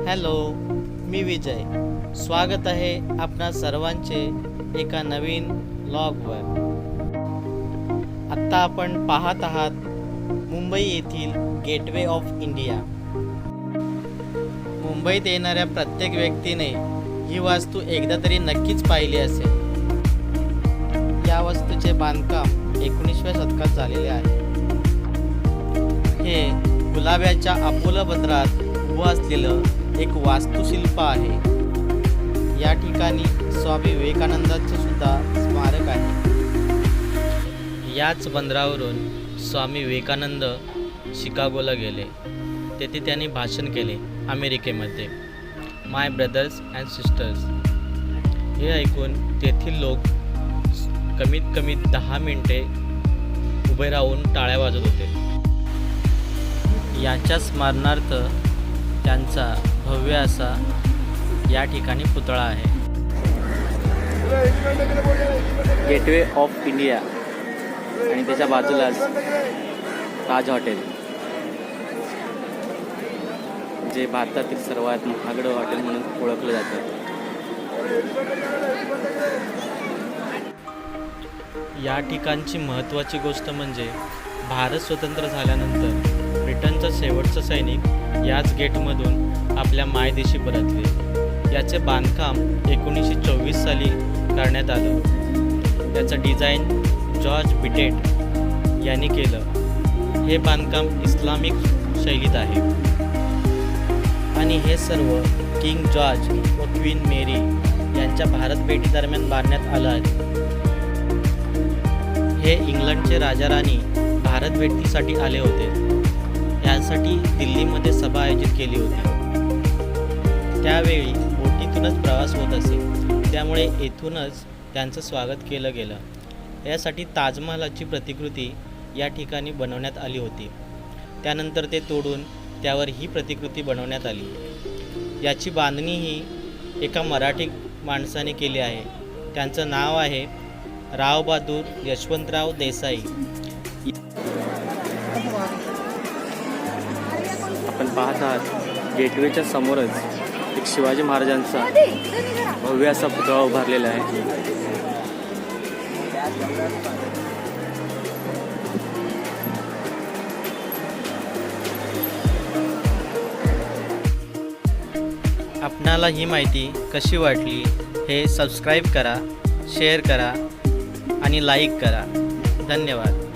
Hello, मी विजय. स्वागत आहे आपणा सर्वांचे एका नवीन व्लॉगवर. आत्ता आपण पाहत आहात मुंबई येथील गेटवे ऑफ इंडिया. मुंबईत येणाऱ्या प्रत्येक व्यक्तीने ही वास्तू एकदा तरी नक्कीच पाहिली असेल. या वास्तूचे बांधकाम 19व्या शतकात झालेले आहे. हे गुलाब्याच्या अपोलो बंदरात उभं असलेलं एक वास्तुशिल्प आहे. या ठिकाणी स्वामी विवेकानंदांचे सुद्धा स्मारक आहे. याच बंदरावरून स्वामी विवेकानंद शिकागोला गेले. तेथे त्यांनी भाषण केले अमेरिकेमध्ये, माय ब्रदर्स अँड सिस्टर्स. हे ऐकून तेथील लोक कमीत कमी 10 मिनिटे उभे राहून टाळ्या वाजवत होते. याच्या स्मरणार्थ त्यांचा भव्य असा या ठिकाणी पुतळा आहे. गेटवे ऑफ इंडिया आणि त्याच्या बाजूलाच ताज हॉटेल, जे भारतातील सर्वात महागडं हॉटेल म्हणून ओळखलं जातं. या ठिकाणची महत्त्वाची गोष्ट म्हणजे भारत स्वतंत्र झाल्यानंतर ब्रिटनचा शेवटचा सैनिक याच गेटमधून आपल्या मायदेशी परतले. याचे बांधकाम 1924 साली करण्यात आलं. त्याचं डिझाईन जॉर्ज बिटेट यांनी केलं. हे बांधकाम इस्लामिक शैलीत आहे आणि हे सर्व किंग जॉर्ज व क्वीन मेरी यांच्या भारत भेटीदरम्यान बांधण्यात आलं आहे. हे इंग्लंडचे राजा राणी भारत भेटीसाठी आले होते. यासाठी दिल्लीमध्ये सभा आयोजित केली होती. त्यावेळी बोटीतूनच प्रवास होत असे, त्यामुळे येथूनच त्यांचं स्वागत केलं गेलं. यासाठी ताजमहालाची प्रतिकृती या ठिकाणी बनवण्यात आली होती. त्यानंतर ते तोडून त्यावर ही प्रतिकृती बनवण्यात आली. याची बांधणी ही एका मराठी माणसाने केली आहे. त्यांचं नाव आहे राव बहादूर यशवंतराव देसाई. आपण पाहत आहात गेटवेच्या समोरच एक शिवाजी महाराजांचा भव्य असा पुतळा उभारलेला आहे. आपणाला ही माहिती कशी वाटली हे सबस्क्राईब करा, शेअर करा आणि लाईक करा. धन्यवाद.